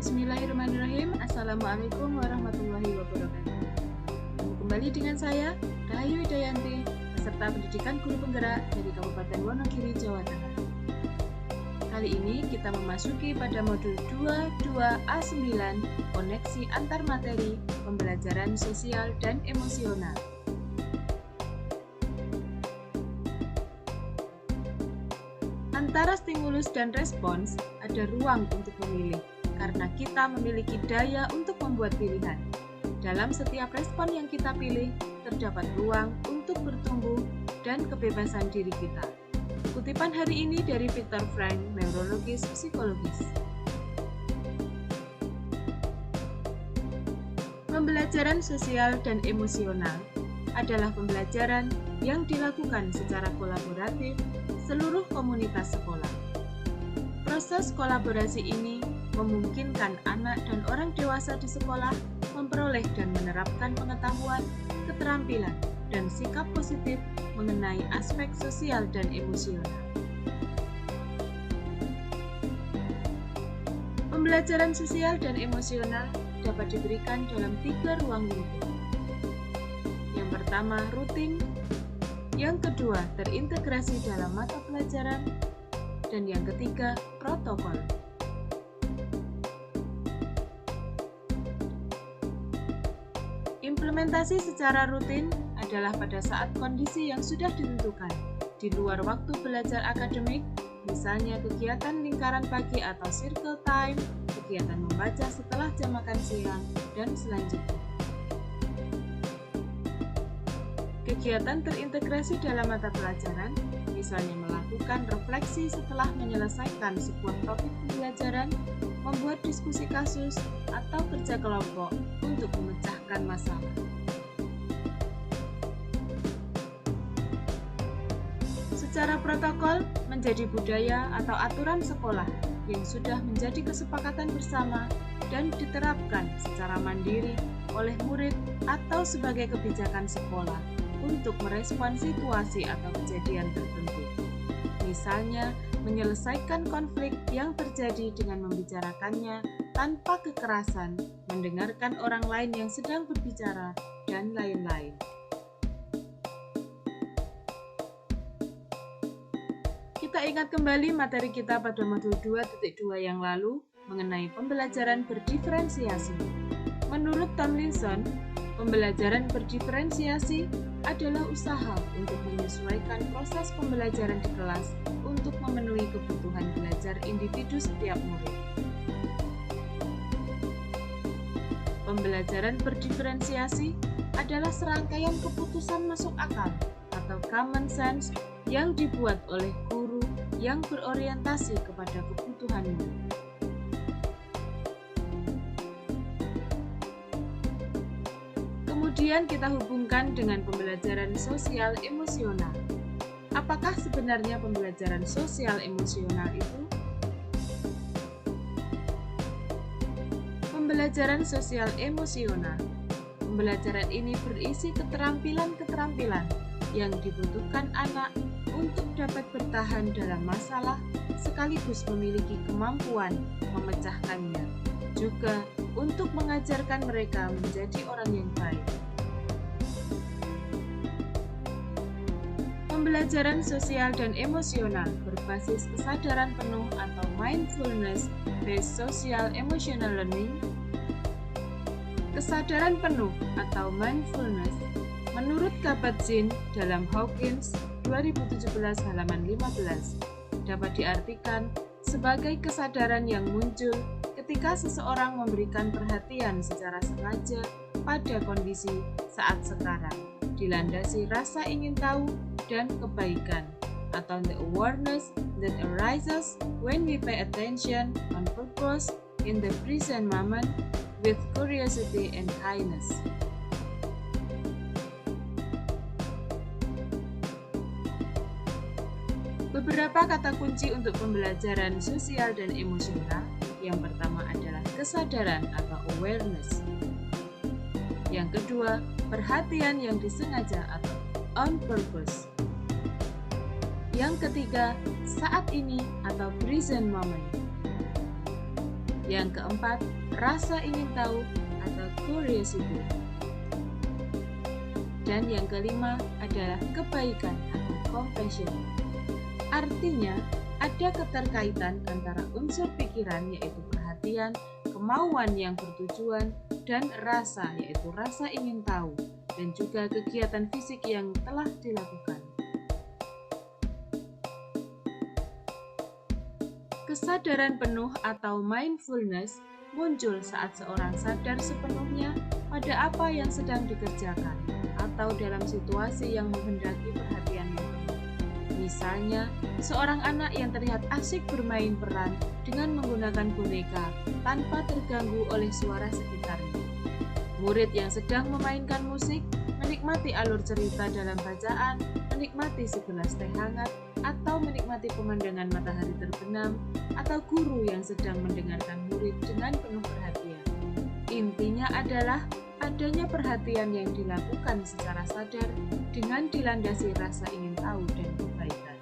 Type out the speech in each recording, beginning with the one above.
Bismillahirrahmanirrahim. Assalamualaikum warahmatullahi wabarakatuh. Bertemu kembali dengan saya, Rahayu Widayanti, peserta pendidikan guru penggerak dari Kabupaten Wonogiri, Jawa Tengah. Kali ini kita memasuki pada modul 22A9, koneksi antar materi, pembelajaran sosial dan emosional. Antara stimulus dan respons, ada ruang untuk memilih, karena kita memiliki daya untuk membuat pilihan. Dalam setiap respon yang kita pilih, terdapat ruang untuk bertumbuh dan kebebasan diri kita. Kutipan hari ini dari Viktor Frankl, neurologis psikologis. Pembelajaran sosial dan emosional adalah pembelajaran yang dilakukan secara kolaboratif seluruh komunitas sekolah. Proses kolaborasi ini memungkinkan anak dan orang dewasa di sekolah memperoleh dan menerapkan pengetahuan, keterampilan, dan sikap positif mengenai aspek sosial dan emosional. Pembelajaran sosial dan emosional dapat diberikan dalam 3 ruang lingkup. Yang pertama, rutin. Yang kedua, terintegrasi dalam mata pelajaran. Dan yang ketiga, protokol. Implementasi secara rutin adalah pada saat kondisi yang sudah ditentukan di luar waktu belajar akademik, misalnya kegiatan lingkaran pagi atau circle time, kegiatan membaca setelah jam makan siang, dan selanjutnya. Kegiatan terintegrasi dalam mata pelajaran, misalnya melakukan refleksi setelah menyelesaikan sebuah topik pembelajaran, membuat diskusi kasus, atau kerja kelompok untuk memecahkan masalah. Secara protokol, menjadi budaya atau aturan sekolah yang sudah menjadi kesepakatan bersama dan diterapkan secara mandiri oleh murid atau sebagai kebijakan sekolah untuk merespon situasi atau kejadian tertentu. Misalnya, menyelesaikan konflik yang terjadi dengan membicarakannya tanpa kekerasan, mendengarkan orang lain yang sedang berbicara, dan lain-lain. Kita ingat kembali materi kita pada modul 2.2 yang lalu mengenai pembelajaran berdiferensiasi. Menurut Tomlinson, pembelajaran berdiferensiasi adalah usaha untuk menyesuaikan proses pembelajaran di kelas untuk memenuhi kebutuhan belajar individu setiap murid. Pembelajaran berdiferensiasi adalah serangkaian keputusan masuk akal atau common sense yang dibuat oleh guru yang berorientasi kepada kebutuhan murid. Kemudian kita hubungkan dengan pembelajaran sosial emosional. Apakah sebenarnya pembelajaran sosial emosional itu? Pembelajaran sosial emosional. Pembelajaran ini berisi keterampilan-keterampilan yang dibutuhkan anak untuk dapat bertahan dalam masalah sekaligus memiliki kemampuan memecahkannya, juga untuk mengajarkan mereka menjadi orang yang baik. Pembelajaran sosial dan emosional berbasis kesadaran penuh atau mindfulness-based social emotional learning. Kesadaran penuh atau mindfulness menurut Kabat-Zinn dalam Hawkins 2017 halaman 15 dapat diartikan sebagai kesadaran yang muncul ketika seseorang memberikan perhatian secara sengaja pada kondisi saat sekarang, dilandasi rasa ingin tahu dan kebaikan, atau the awareness that arises when we pay attention on purpose in the present moment with curiosity and kindness. Beberapa kata kunci untuk pembelajaran sosial dan emosional. Yang pertama adalah kesadaran atau awareness. Yang kedua, perhatian yang disengaja atau on purpose. Yang ketiga, saat ini atau present moment. Yang keempat, rasa ingin tahu atau curiosity. Dan yang kelima adalah kebaikan atau compassion. Artinya, ada keterkaitan antara unsur pikiran yaitu perhatian, kemauan yang bertujuan, dan rasa yaitu rasa ingin tahu, dan juga kegiatan fisik yang telah dilakukan. Kesadaran penuh atau mindfulness muncul saat seorang sadar sepenuhnya pada apa yang sedang dikerjakan atau dalam situasi yang menghendaki perhatian yang penuh. Misalnya, seorang anak yang terlihat asyik bermain peran dengan menggunakan boneka tanpa terganggu oleh suara sekitarnya. Murid yang sedang memainkan musik, menikmati alur cerita dalam bacaan, menikmati segelas teh hangat, atau menikmati pemandangan matahari terbenam, atau guru yang sedang mendengarkan murid dengan penuh perhatian. Intinya adalah adanya perhatian yang dilakukan secara sadar dengan dilandasi rasa ingin tahu dan kebaikan.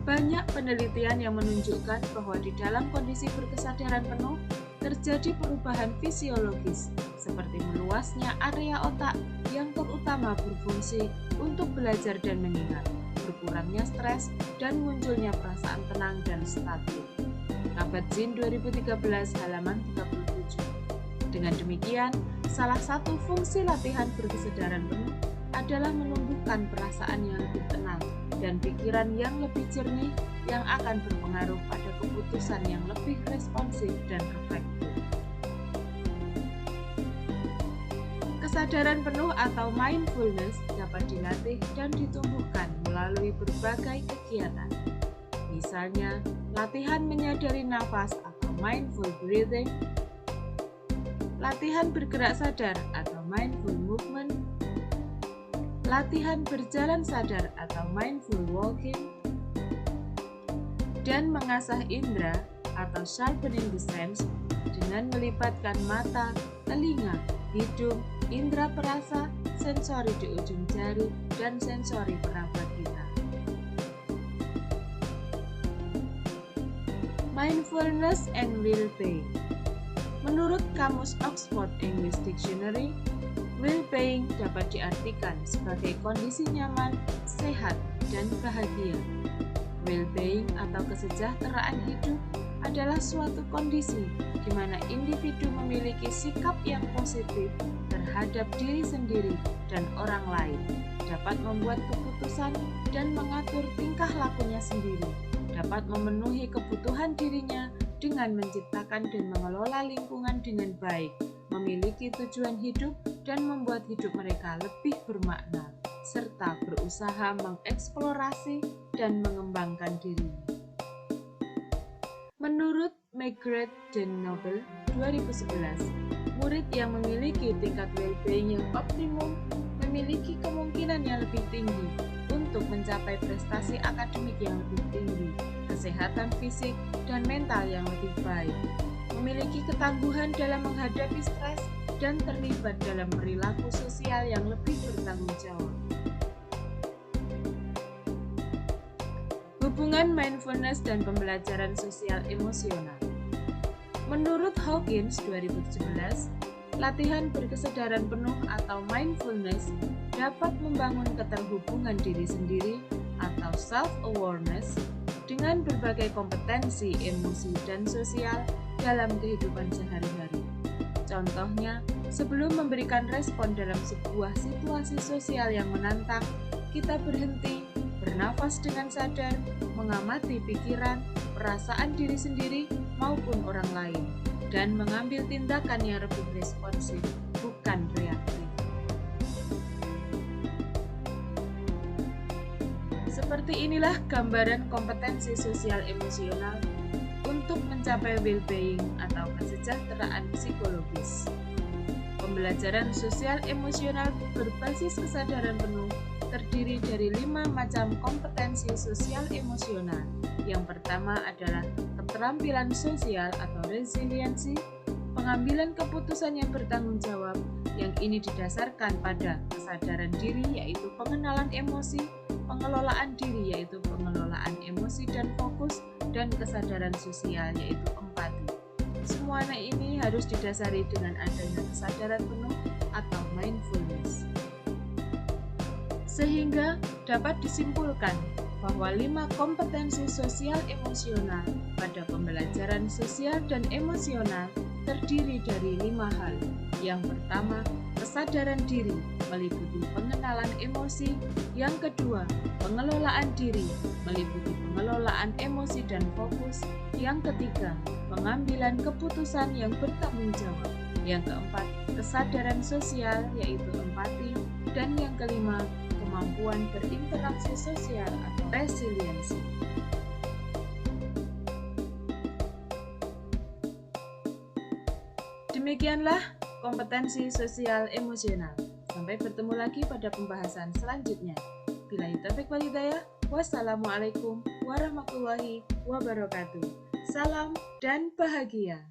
Banyak penelitian yang menunjukkan bahwa di dalam kondisi berkesadaran penuh, terjadi perubahan fisiologis seperti meluasnya area otak yang terutama berfungsi untuk belajar dan mengingat, berkurangnya stres, dan munculnya perasaan tenang dan stabil. Kabat-Zin 2013 halaman 37. Dengan demikian, salah satu fungsi latihan berkesadaran penuh adalah menumbuhkan perasaan yang lebih tenang dan pikiran yang lebih jernih yang akan berpengaruh pada keputusan yang lebih responsif dan reflektif. Kesadaran penuh atau mindfulness dapat dilatih dan ditumbuhkan melalui berbagai kegiatan. Misalnya, latihan menyadari nafas atau mindful breathing, latihan bergerak sadar atau mindful movement, latihan berjalan sadar atau mindful walking, dan mengasah indera atau sharpening the sense dengan melibatkan mata, telinga, hidung, indera perasa, sensori di ujung jari, dan sensori peraba kita. Mindfulness and well-being. Menurut Kamus Oxford English Dictionary, well-being dapat diartikan sebagai kondisi nyaman, sehat, dan bahagia. Well-being atau kesejahteraan hidup adalah suatu kondisi di mana individu memiliki sikap yang positif terhadap diri sendiri dan orang lain, dapat membuat keputusan dan mengatur tingkah lakunya sendiri, dapat memenuhi kebutuhan dirinya dengan menciptakan dan mengelola lingkungan dengan baik, memiliki tujuan hidup dan membuat hidup mereka lebih bermakna, serta berusaha mengeksplorasi dan mengembangkan dirinya. Menurut Margaret Dan Noble 2011, murid yang memiliki tingkat well-being yang optimum memiliki kemungkinan yang lebih tinggi untuk mencapai prestasi akademik yang lebih tinggi, kesehatan fisik dan mental yang lebih baik, memiliki ketangguhan dalam menghadapi stres, dan terlibat dalam perilaku sosial yang lebih bertanggung jawab. Hubungan mindfulness dan pembelajaran sosial emosional. Menurut Hawkins 2017, latihan berkesadaran penuh atau mindfulness dapat membangun keterhubungan diri sendiri atau self-awareness dengan berbagai kompetensi emosi dan sosial dalam kehidupan sehari-hari. Contohnya, sebelum memberikan respon dalam sebuah situasi sosial yang menantang, kita berhenti, bernafas dengan sadar, mengamati pikiran, perasaan diri sendiri maupun orang lain, dan mengambil tindakan yang lebih responsif, bukan reaktif. Seperti inilah gambaran kompetensi sosial emosional untuk mencapai well-being atau kesejahteraan psikologis. Pembelajaran sosial emosional berbasis kesadaran penuh terdiri dari 5 macam kompetensi sosial emosional. Yang pertama adalah keterampilan sosial atau resiliensi, pengambilan keputusan yang bertanggung jawab, yang ini didasarkan pada kesadaran diri yaitu pengenalan emosi, pengelolaan diri yaitu pengelolaan emosi dan fokus, dan kesadaran sosial yaitu empati. Semuanya ini harus didasari dengan adanya kesadaran penuh atau mindfulness. Sehingga dapat disimpulkan bahwa 5 kompetensi sosial emosional pada pembelajaran sosial dan emosional terdiri dari 5 hal. Yang pertama, kesadaran diri meliputi pengenalan emosi. Yang kedua, pengelolaan diri meliputi pengelolaan emosi dan fokus. Yang ketiga, pengambilan keputusan yang bertanggung jawab. Yang keempat, kesadaran sosial yaitu empati. Dan yang kelima, kemampuan berinteraksi sosial atau resiliensi. Demikianlah kompetensi sosial emosional. Sampai bertemu lagi pada pembahasan selanjutnya. Billahi taufiq wal hidayah. Wassalamualaikum warahmatullahi wabarakatuh. Salam dan bahagia.